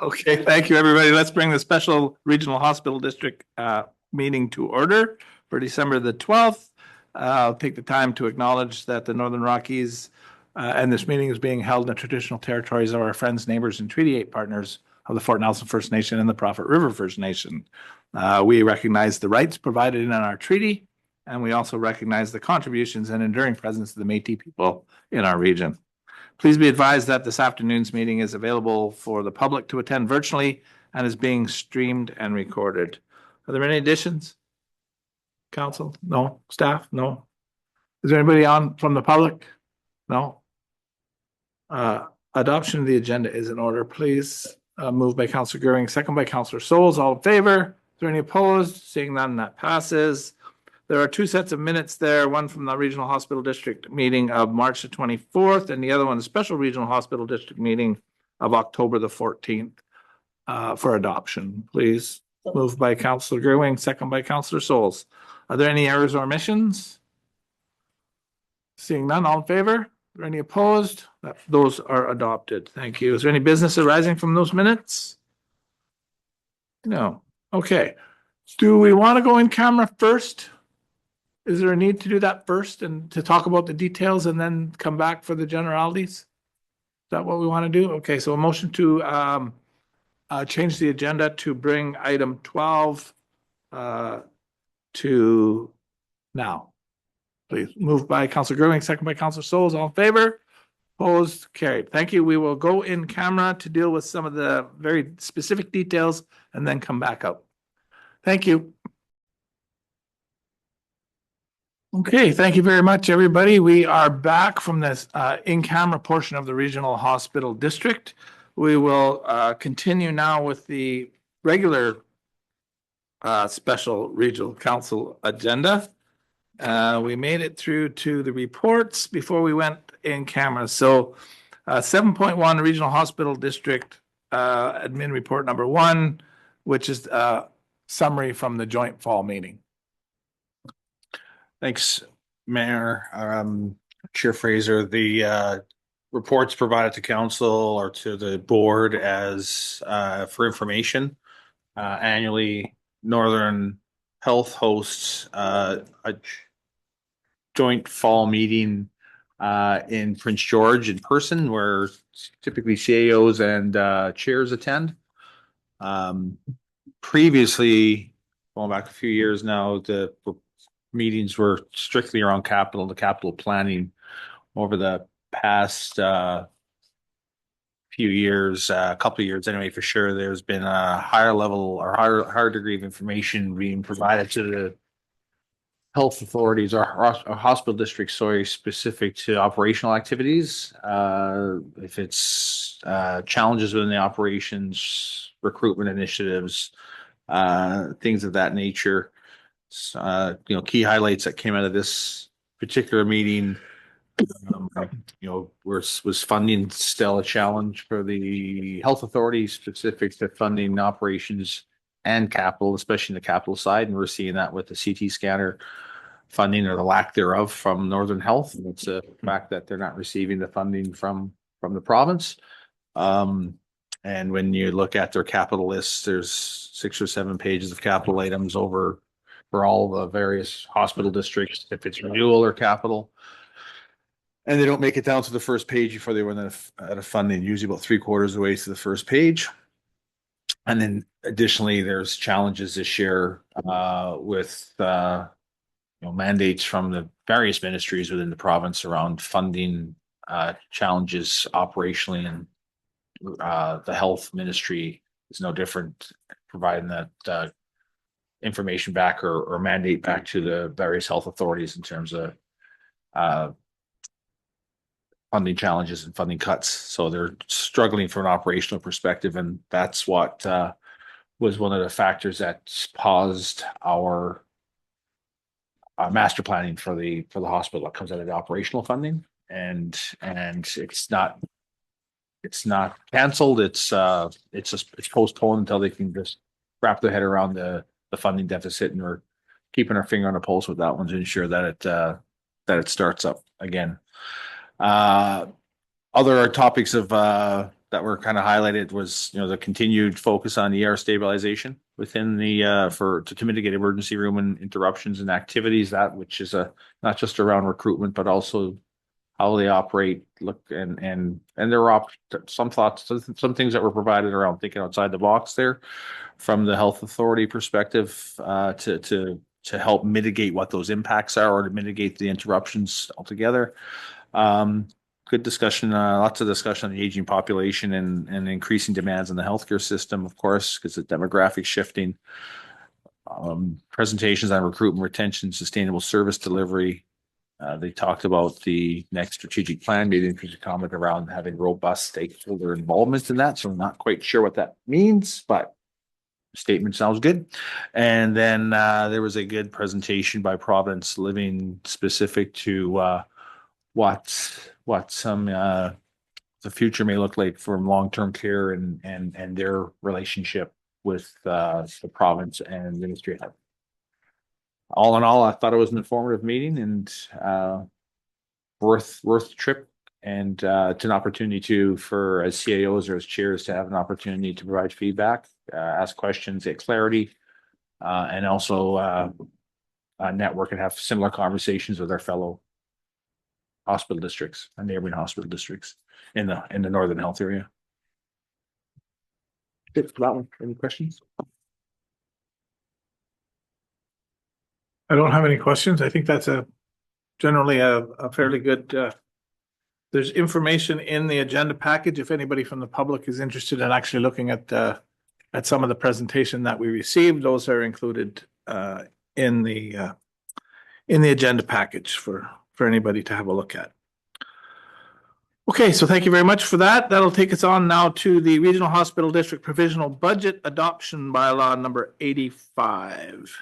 Okay, thank you, everybody. Let's bring the special regional hospital district meeting to order for December the 12th. I'll take the time to acknowledge that the Northern Rockies and this meeting is being held in the traditional territories of our friends, neighbors, and Treaty 8 partners of the Fort Nelson First Nation and the Prophet River First Nation. We recognize the rights provided in our treaty, and we also recognize the contributions and enduring presence of the Métis people in our region. Please be advised that this afternoon's meeting is available for the public to attend virtually and is being streamed and recorded. Are there any additions? Council? No. Staff? No. Is there anybody on from the public? No. Adoption of the agenda is in order, please. Moved by Councillor Goering, second by Councillor Souls. All in favor? Is there any opposed? Seeing none, that passes. There are two sets of minutes there, one from the Regional Hospital District meeting of March the 24th, and the other one, the Special Regional Hospital District meeting of October the 14th for adoption, please. Moved by Councillor Gerwing, second by Councillor Souls. Are there any errors or omissions? Seeing none, all in favor? Are there any opposed? Those are adopted. Thank you. Is there any business arising from those minutes? No. Okay. Do we want to go in camera first? Is there a need to do that first and to talk about the details and then come back for the generalities? Is that what we want to do? Okay, so a motion to change the agenda to bring item 12 to now. Please, moved by Councillor Gerwing, second by Councillor Souls. All in favor? Opposed? Carried. Thank you. We will go in camera to deal with some of the very specific details and then come back out. Thank you. Okay, thank you very much, everybody. We are back from this in-camera portion of the Regional Hospital District. We will continue now with the regular Special Regional Council agenda. We made it through to the reports before we went in camera. So 7.1 Regional Hospital District Admin Report number 1, which is a summary from the joint fall meeting. Thanks, Mayor. Chair Fraser, the reports provided to council or to the board as for information. Annually, Northern Health hosts a joint fall meeting in Prince George in person, where typically CAOs and chairs attend. Previously, going back a few years now, the meetings were strictly around the capital planning. Over the past few years, a couple of years anyway, for sure, there's been a higher level or higher degree of information being provided to the health authorities or hospital districts, sorry, specific to operational activities. If it's challenges within the operations, recruitment initiatives, things of that nature. Key highlights that came out of this particular meeting, was funding still a challenge for the health authorities specific to funding operations and capital, especially in the capital side. And we're seeing that with the CT scanner funding or the lack thereof from Northern Health. And it's a fact that they're not receiving the funding from the province. And when you look at their capital lists, there's 6 or 7 pages of capital items over for all the various hospital districts, if it's renewal or capital. And they don't make it down to the first page before they run out of funding, usually about 3/4 of the way to the first page. And then additionally, there's challenges this year with mandates from the various ministries within the province around funding challenges operationally, and the health ministry is no different, providing that information back or mandate back to the various health authorities in terms of funding challenges and funding cuts. So they're struggling from an operational perspective, and that's what was one of the factors that paused our master planning for the hospital that comes out of the operational funding. And it's not canceled. It's postponed until they can just wrap their head around the funding deficit, and we're keeping our finger on the pulse with that one to ensure that it starts up again. Other topics of that were kind of highlighted was, you know, the continued focus on ER stabilization within the, to mitigate emergency room and interruptions and activities, that which is not just around recruitment, but also how they operate, look, and there were some thoughts, some things that were provided around thinking outside the box there from the health authority perspective, to help mitigate what those impacts are or to mitigate the interruptions altogether. Good discussion, lots of discussion on the aging population and increasing demands in the healthcare system, of course, because the demographic shifting. Presentations on recruitment, retention, sustainable service delivery. They talked about the next strategic plan, made an interesting comment around having robust stakeholder involvement in that. So I'm not quite sure what that means, but statement sounds good. And then there was a good presentation by Providence Living specific to what some the future may look like for long-term care and their relationship with the province and Ministry of Health. All in all, I thought it was an informative meeting and worth the trip, and it's an opportunity for as CAOs or as chairs to have an opportunity to provide feedback, ask questions, get clarity, and also network and have similar conversations with our fellow hospital districts and neighboring hospital districts in the Northern Health area. Good for that one. Any questions? I don't have any questions. I think that's generally a fairly good, there's information in the agenda package. If anybody from the public is interested in actually looking at some of the presentation that we received, those are included in the agenda package for anybody to have a look at. Okay, so thank you very much for that. That'll take us on now to the Regional Hospital District Provisional Budget Adoption Bylaw number 85.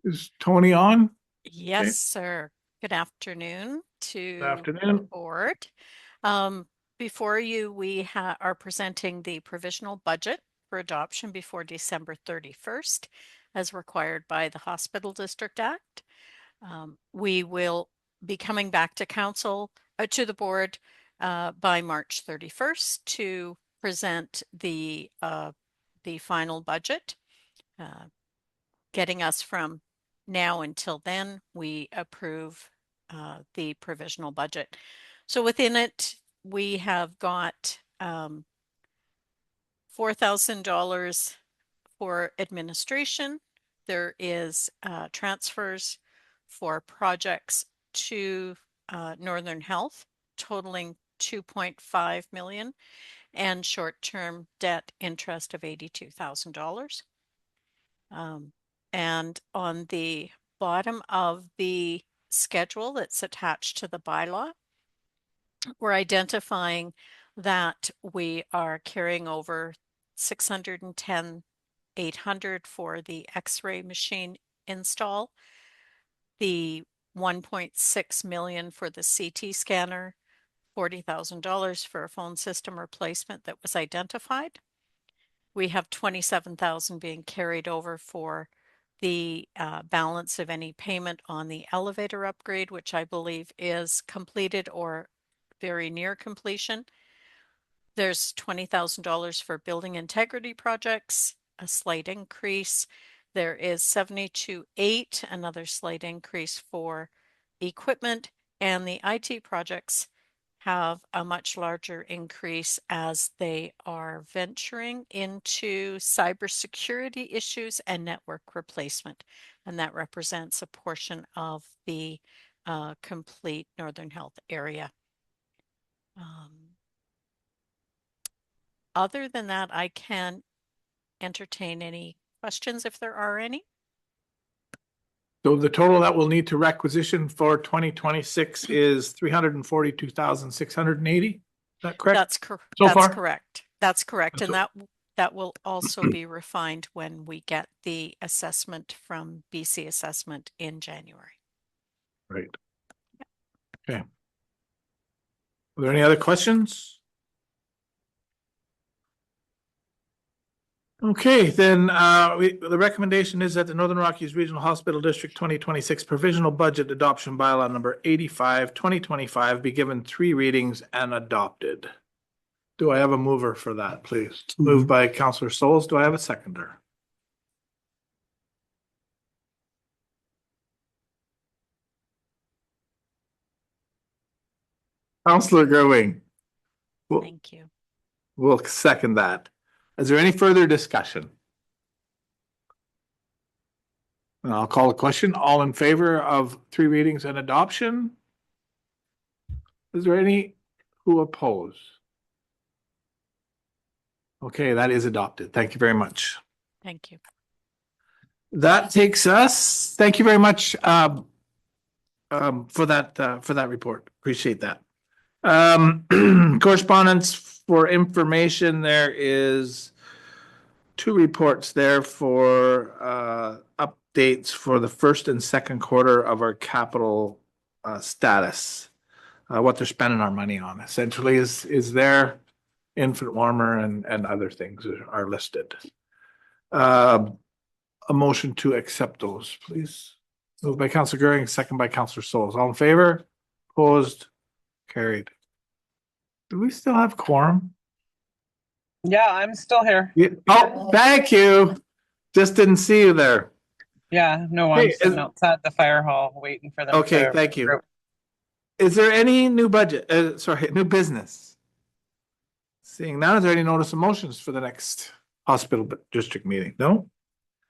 Is Tony on? Yes, Okay. sir. Good afternoon to Good afternoon. the board. Before you, we are presenting the provisional budget for adoption before December 31st, as required by the Hospital District Act. We will be coming back to council, to the board, by March 31st to present the final budget. Getting us from now until then, we approve the provisional budget. So within it, we have got $4,000 for administration. There is transfers for projects to Northern Health totaling $2.5 million and short-term debt interest of $82,000. And on the bottom of the schedule that's attached to the bylaw, we're identifying that we are carrying over $610,800 for the X-ray machine install, the $1.6 million for the CT scanner, $40,000 for a phone system replacement that was identified. We have $27,000 being carried over for the balance of any payment on the elevator upgrade, which I believe is completed or very near completion. There's $20,000 for building integrity projects, a slight increase. There is $72,800, another slight increase for equipment, and the IT projects have a much larger increase as they are venturing into cybersecurity issues and network replacement. And that represents a portion of the complete Northern Health area. Other than that, I can entertain any questions if there are any. So the total that we'll need to requisition for 2026 is 342,680. Is that correct? That's correct. That's correct. And that will also be refined when we get the assessment from BC Assessment in January. Right. Okay. Are there any other questions? Okay, then the recommendation is that the Northern Rockies Regional Hospital District 2026 Provisional Budget Adoption Bylaw number 85, 2025 be given 3 readings and adopted. Do I have a mover for that, please? Moved by Counselor Souls. Do I have a seconder? Counselor Gerwing. Thank you. We'll second that. Is there any further discussion? I'll call a question. All in favor of 3 readings and adoption? Is there any who oppose? Okay, that is adopted. Thank you very much. Thank you. That takes us, thank you very much for that report. Appreciate that. Correspondence for information. There is 2 reports there for updates for the first and second quarter of our capital status. What they're spending our money on essentially is there. Infant warmer and other things are listed. A motion to accept those, please. Moved by Councilor Goering, second by Councilor Souls. All in favor? Opposed? Carried. Do we still have quorum? Yeah, I'm still here. Yeah. Oh, thank you. Just didn't see you there. Yeah, no, Hey, I'm sitting outside the fire hall waiting for them. Okay, to thank you. recruit. Is there any new budget, new business? Seeing none, is there any notice of motions for the next hospital district meeting? No?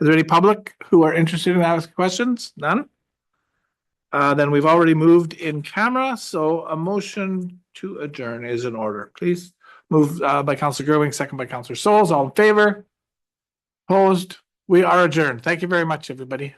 Is there any public who are interested in asking questions? None? Then we've already moved in camera, so a motion to adjourn is in order. Please move by Councilor Gerwing, second by Councilor Souls. All in favor? Opposed? We are adjourned. Thank you very much, everybody.